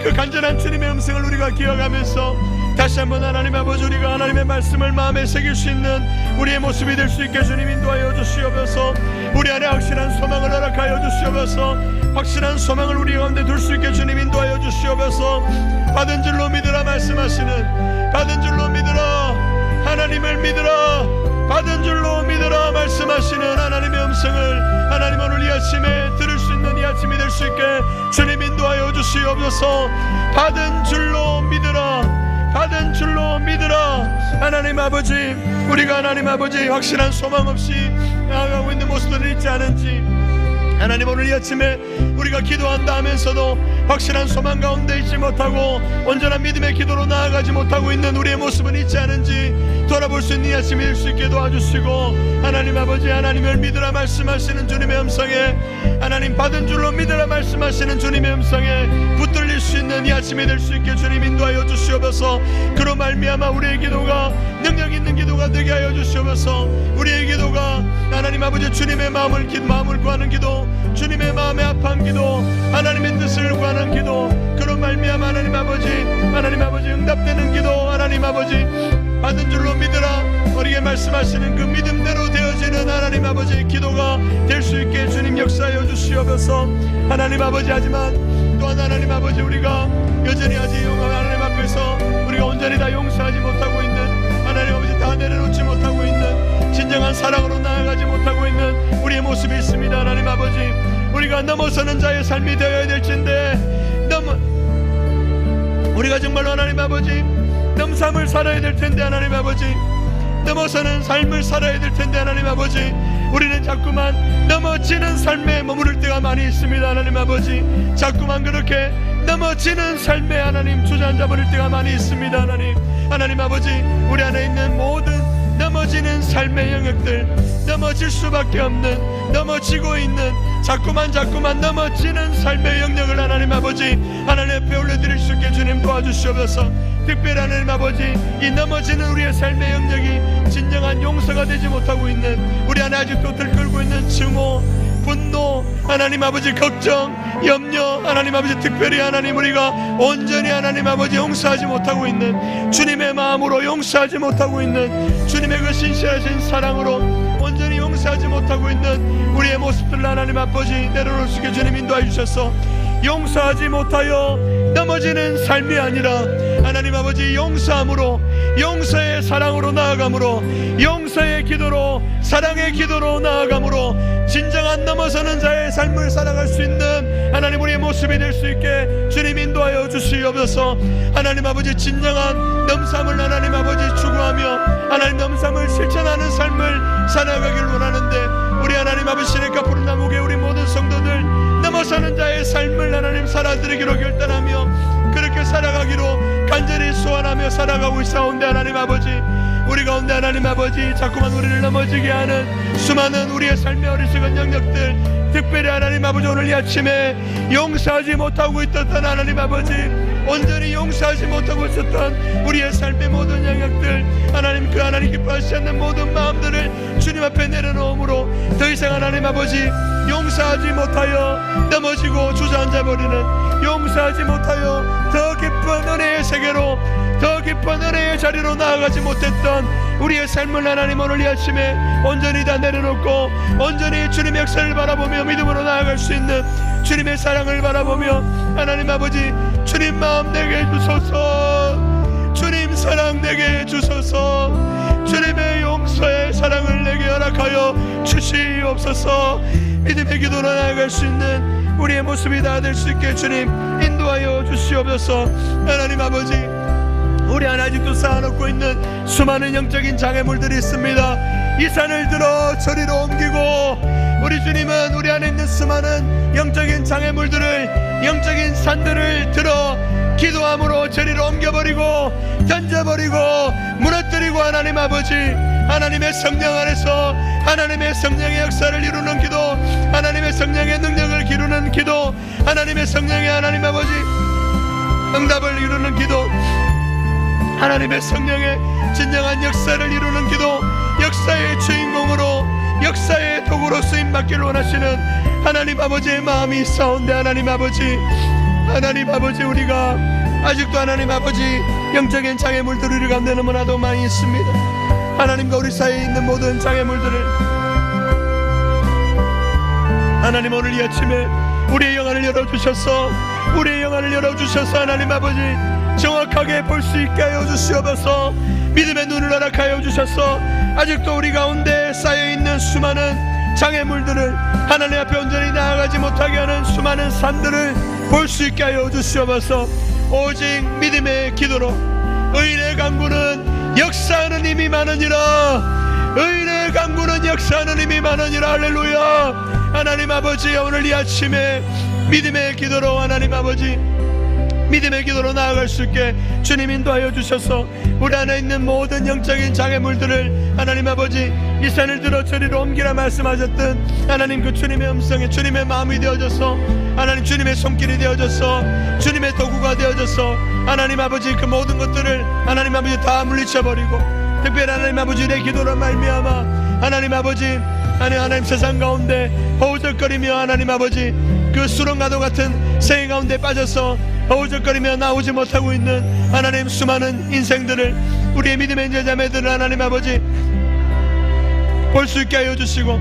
그 간절한 주님의 음성을 우리가 기억하면서 다시 한번 하나님 아버지 우리가 하나님의 말씀을 마음에 새길 수 있는 우리의 모습이 될 수 있게 주님 인도하여 주시옵소서. 우리 안에 확실한 소망을 허락하여 주시옵소서. 확실한 소망을 우리 가운데 둘 수 있게 주님 인도하여 주시옵소서. 받은 줄로 믿으라 말씀하시는, 받은 줄로 믿으라, 하나님을 믿으라, 받은 줄로 믿으라 말씀하시는 하나님의 음성을 하나님 오늘 이 아침에 들을 수 있는 이 아침이 될 수 있게 주님 인도하여 주시옵소서. 받은 줄로 믿으라, 받은 줄로 믿으라. 하나님 아버지, 우리가 하나님 아버지 확실한 소망 없이 나아가고 있는 모습들이 있지 않은지 하나님 오늘 이 아침에 우리가 기도한다 하면서도 확실한 소망 가운데 있지 못하고 온전한 믿음의 기도로 나아가지 못하고 있는 우리의 모습은 있지 않은지 돌아볼 수 있는 이 아침이 될 수 있게 도와주시고, 하나님 아버지 하나님을 믿으라 말씀하시는 주님의 음성에, 하나님 받은 줄로 믿으라 말씀하시는 주님의 음성에 붙들릴 수 있는 이 아침이 될 수 있게 주님 인도하여 주시옵소서. 그로 말미암아 우리의 기도가 능력 있는 기도가 되게 하여 주시옵소서. 우리의 기도가 하나님 아버지 주님의 마음을 구하는 기도, 주님의 마음에 합한 기도, 하나님의 뜻을 구하는 기도, 그런 말미암아 하나님 아버지 응답되는 기도, 하나님 아버지 받은 줄로 믿으라 우리에게 말씀하시는 그 믿음대로 되어지는 하나님 아버지 기도가 될 수 있게 주님 역사하여 주시옵소서. 하나님 아버지, 하지만 또한 하나님 아버지 우리가 여전히 아직 하나님 앞에서 우리가 온전히 다 용서하지 못하고 있는, 하나님 아버지 다 내려놓지 못하고 있는, 진정한 사랑으로 나아가지 못하고 있는 우리의 모습이 있습니다. 하나님 아버지, 우리가 넘어서는 자의 삶이 되어야 될진데 우리가 정말로 하나님 아버지 넘삼을 살아야 될 텐데, 하나님 아버지 넘어서는 삶을 살아야 될 텐데, 하나님 아버지 우리는 자꾸만 넘어지는 삶에 머무를 때가 많이 있습니다. 하나님 아버지 자꾸만 그렇게 넘어지는 삶에 하나님 주저앉아 버릴 때가 많이 있습니다. 하나님 아버지 우리 안에 있는 모든 넘어지는 삶의 영역들, 넘어질 수밖에 없는, 넘어지고 있는 자꾸만 넘어지는 삶의 영역을 하나님 아버지 하나님 앞에 올려드릴 수 있게 주님 도와주시옵소서. 특별히 하나님 아버지 이 넘어지는 우리의 삶의 영역이 진정한 용서가 되지 못하고 있는, 우리 안에 아직도 들끓고 있는 증오, 분노, 하나님 아버지 걱정, 염려, 하나님 아버지 특별히 하나님 우리가 온전히 하나님 아버지 용서하지 못하고 있는, 주님의 마음으로 용서하지 못하고 있는, 주님의 그 신실하신 사랑으로 온전히 용서하지 못하고 있는 우리의 모습들을 하나님 아버지 내려놓을 수 있게 주님 인도해 주셔서 용서하지 못하여 넘어지는 삶이 아니라 하나님 아버지 용서함으로 용서의 사랑으로 나아감으로, 용서의 기도로, 사랑의 기도로 나아감으로 진정한 넘어서는 자의 삶을 살아갈 수 있는 하나님 우리의 모습이 될 수 있게 주님 인도하여 주시옵소서. 하나님 아버지, 진정한 넘삼을 하나님 아버지 추구하며 하나님 넘삼을 실천하는 삶을 살아가길 원하는데, 우리 하나님 아버지 시냇가 푸른 나무에 우리 모든 성도들 넘어서는 자의 삶을 하나님 살아드리기로 결단하며 그렇게 살아가기로 간절히 소원하며 살아가고 있사온데, 하나님 아버지 우리 가운데 하나님 아버지 자꾸만 우리를 넘어지게 하는 수많은 우리의 삶의 어리석은 영역들, 특별히 하나님 아버지 오늘 이 아침에 용서하지 못하고 있었던 하나님 아버지, 온전히 용서하지 못하고 있었던 우리의 삶의 모든 영역들, 하나님 그 하나님 기뻐하시지 않는 모든 마음들을 주님 앞에 내려놓음으로 더 이상 하나님 아버지 용서하지 못하여 넘어지고 주저앉아버리는, 용서하지 못하여 더 깊은 은혜의 세계로, 더 깊은 은혜의 자리로 나아가지 못했던 우리의 삶을 하나님 오늘 이 아침에 온전히 다 내려놓고 온전히 주님의 역사를 바라보며 믿음으로 나아갈 수 있는 주님의 사랑을 바라보며 하나님 아버지 주님 마음 내게 주소서, 주님 사랑 내게 주소서, 주님의 용서의 사랑을 내게 허락하여 주시옵소서. 믿음의 기도로 나아갈 수 있는 우리의 모습이 다 될 수 있게 주님 인도하여 주시옵소서. 하나님 아버지, 우리 안에 아직도 쌓아놓고 있는 수많은 영적인 장애물들이 있습니다. 이 산을 들어 저리로 옮기고, 우리 주님은 우리 안에 있는 수많은 영적인 장애물들을, 영적인 산들을 들어 기도함으로 저리로 옮겨버리고 던져버리고 무너뜨리고, 하나님 아버지 하나님의 성령 안에서 하나님의 성령의 역사를 이루는 기도, 하나님의 성령의 능력을 기르는 기도, 하나님의 성령의 하나님 아버지 응답을 이루는 기도, 하나님의 성령의 진정한 역사를 이루는 기도, 역사의 주인공으로 역사의 도구로 쓰임받기를 원하시는 하나님 아버지의 마음이 있사온데, 하나님 아버지 우리가 아직도 하나님 아버지 영적인 장애물들이 우리 가운데 너무나도 많이 있습니다. 하나님과 우리 사이에 있는 모든 장애물들을 하나님 오늘 이 아침에 우리의 영안을 열어주셔서, 우리의 영안을 열어주셔서 하나님 아버지 정확하게 볼 수 있게 하여 주시옵소서. 믿음의 눈을 허락하여 주셔서 아직도 우리 가운데 쌓여있는 수많은 장애물들을, 하나님 앞에 온전히 나아가지 못하게 하는 수많은 산들을 볼 수 있게 하여 주시옵소서. 오직 믿음의 기도로 의인의 강구는 역사하는 힘이 많으니라, 의인의 강구는 역사하는 힘이 많으니라. 할렐루야. 하나님 아버지 오늘 이 아침에 믿음의 기도로 하나님 아버지 믿음의 기도로 나아갈 수 있게 주님 인도하여 주셔서 우리 안에 있는 모든 영적인 장애물들을 하나님 아버지 이 산을 들어 저리로 옮기라 말씀하셨던 하나님 그 주님의 음성에 주님의 마음이 되어져서, 하나님 주님의 손길이 되어져서, 주님의 도구가 되어져서 하나님 아버지 그 모든 것들을 하나님 아버지 다 물리쳐버리고, 특별히 하나님 아버지 내 기도로 말미암아 하나님 아버지 하나님 세상 가운데 허우적거리며 하나님 아버지 그 수렁가도 같은 세계 가운데 빠져서 허우적거리며 나오지 못하고 있는 하나님 수많은 인생들을, 우리의 믿음의 제자매들을 하나님 아버지 볼 수 있게 하여 주시고,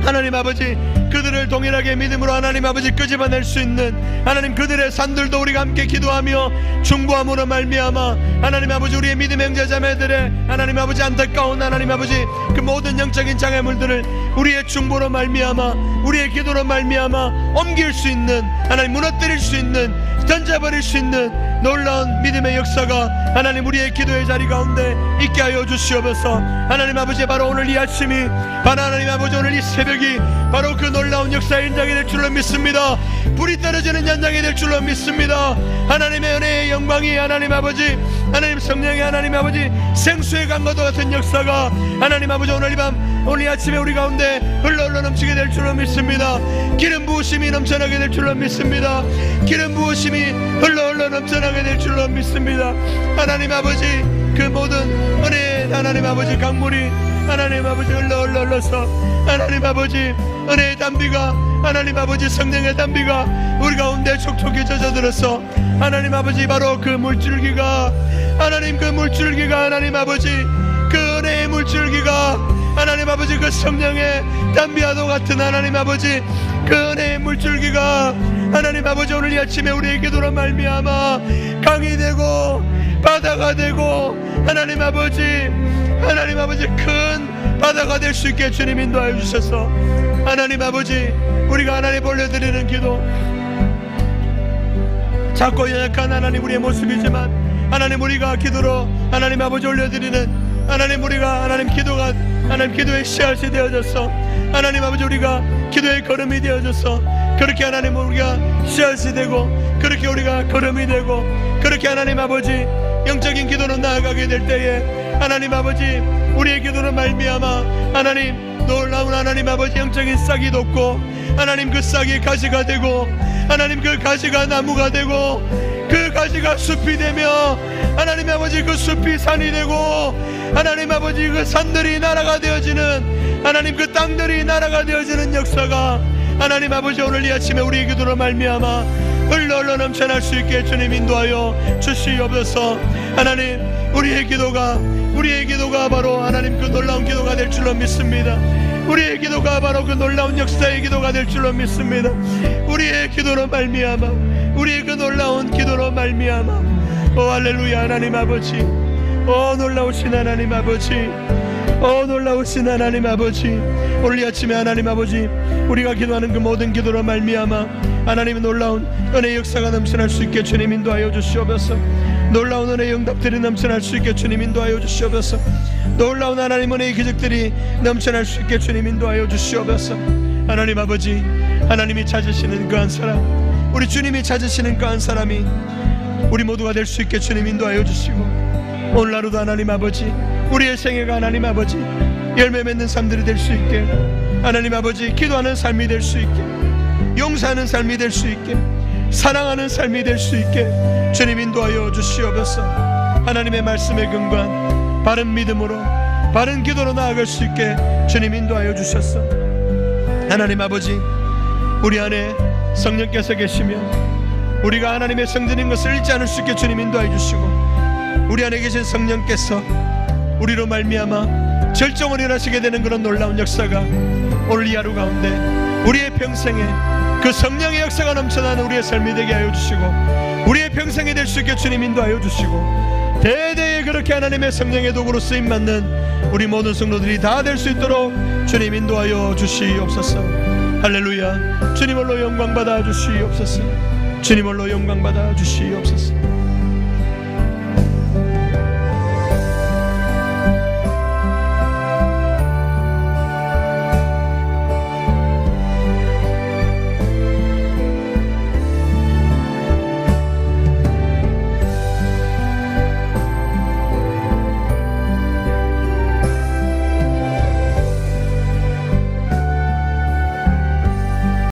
하나님 아버지 그들을 동일하게 믿음으로 하나님 아버지 끄집어낼 수 있는 하나님 그들의 산들도 우리가 함께 기도하며 중보함으로 말미암아 하나님 아버지 우리의 믿음의 형제자매들의 하나님 아버지 안타까운 하나님 아버지 그 모든 영적인 장애물들을 우리의 중보로 말미암아 우리의 기도로 말미암아 옮길 수 있는, 하나님 무너뜨릴 수 있는, 던져버릴 수 있는 놀라운 믿음의 역사가 하나님 우리의 기도의 자리 가운데 있게 하여 주시옵소서. 하나님 아버지 바로 오늘 이 아침이, 바로 하나님 아버지 오늘 이 새벽이 바로 그 놀라운 역사의 현장이 될 줄로 믿습니다. 불이 떨어지는 현장이 될 줄로 믿습니다. 하나님의 은혜의 영광이 하나님 아버지 하나님 성령의 하나님 아버지 생수의 강과도 같은 역사가 하나님 아버지 오늘 이 밤 오늘 이 아침에 우리 가운데 흘러 넘치게 될 줄로 믿습니다. 기름 부으심이 넘쳐나게 될 줄로 믿습니다. 기름 부으심이 흘러 넘쳐나게 될 줄로 믿습니다. 하나님 아버지 그 모든 은혜의 하나님 아버지 강물이 하나님 아버지 흘러서 하나님 아버지 은혜의 담비가 하나님 아버지 성령의 담비가 우리 가운데 촉촉히 젖어들어서 하나님 아버지 바로 그 물줄기가 하나님 그 물줄기가 하나님 아버지 그 은혜의 물줄기가 하나님 아버지 그 성령의 담비와도 같은 하나님 아버지 그 은혜의 물줄기가 하나님 아버지 오늘 이 아침에 우리의 기도로 말미암아 강이 되고 바다가 되고 하나님 아버지 큰 바다가 될 수 있게 주님 인도하여 주셔서 하나님 아버지 우리가 하나님 올려드리는 기도 작고 연약한 하나님 우리의 모습이지만 하나님 우리가 기도로 하나님 아버지 올려드리는 하나님 우리가 하나님 기도가 하나님 기도의 씨앗이 되어져서 하나님 아버지 우리가 기도의 걸음이 되어져서 그렇게 하나님 우리가 씨앗이 되고 그렇게 우리가 걸음이 되고 그렇게 하나님 아버지 영적인 기도로 나아가게 될 때에 하나님 아버지 우리의 기도로 말미암아 하나님 놀라운 하나님 아버지 영적인 싹이 돋고 하나님 그 싹이 가지가 되고 하나님 그 가지가 나무가 되고 그 가지가 숲이 되며 하나님 아버지 그 숲이 산이 되고 하나님 아버지 그 산들이 나라가 되어지는 하나님 그 땅들이 나라가 되어지는 역사가 하나님 아버지 오늘 이 아침에 우리의 기도로 말미암아 흘러 넘쳐날 수 있게 주님 인도하여 주시옵소서. 하나님 우리의 기도가 바로 하나님 그 놀라운 기도가 될 줄로 믿습니다. 우리의 기도가 바로 그 놀라운 역사의 기도가 될 줄로 믿습니다. 우리의 기도로 말미암아 우리의 그 놀라운 기도로 말미암아 오 할렐루야. 하나님 아버지 오 놀라우신 하나님 아버지 오 놀라우신 하나님 아버지 오늘 이 아침에 하나님 아버지 우리가 기도하는 그 모든 기도로 말미암아 하나님의 놀라운 은혜의 역사가 넘쳐날 수 있게 주님 인도하여 주시옵소서. 놀라운 은혜의 응답들이 넘쳐날 수 있게 주님 인도하여 주시옵소서. 놀라운 하나님 은혜의 기적들이 넘쳐날 수 있게 주님 인도하여 주시옵소서. 하나님 아버지 하나님이 찾으시는 그 한 사람 우리 주님이 찾으시는 그 한 사람이 우리 모두가 될 수 있게 주님 인도하여 주시고 오늘 하루도 하나님 아버지 우리의 생애가 하나님 아버지 열매 맺는 삶들이 될 수 있게 하나님 아버지 기도하는 삶이 될 수 있게 용서하는 삶이 될 수 있게 사랑하는 삶이 될 수 있게 주님 인도하여 주시옵소서. 하나님의 말씀에 근거한 바른 믿음으로 바른 기도로 나아갈 수 있게 주님 인도하여 주셨어. 하나님 아버지 우리 안에 성령께서 계시며 우리가 하나님의 성전인 것을 잊지 않을 수 있게 주님 인도하여 주시고 우리 안에 계신 성령께서 우리로 말미암아 절정을 일하시게 되는 그런 놀라운 역사가 오늘 이 하루 가운데 우리의 평생에 그 성령의 역사가 넘쳐나는 우리의 삶이 되게 하여 주시고 우리의 평생이 될 수 있게 주님 인도하여 주시고 대대에 그렇게 하나님의 성령의 도구로 쓰임받는 우리 모든 성도들이 다 될 수 있도록 주님 인도하여 주시옵소서. 할렐루야. 주님 홀로 영광 받아 주시옵소서. 주님 홀로 영광 받아 주시옵소서.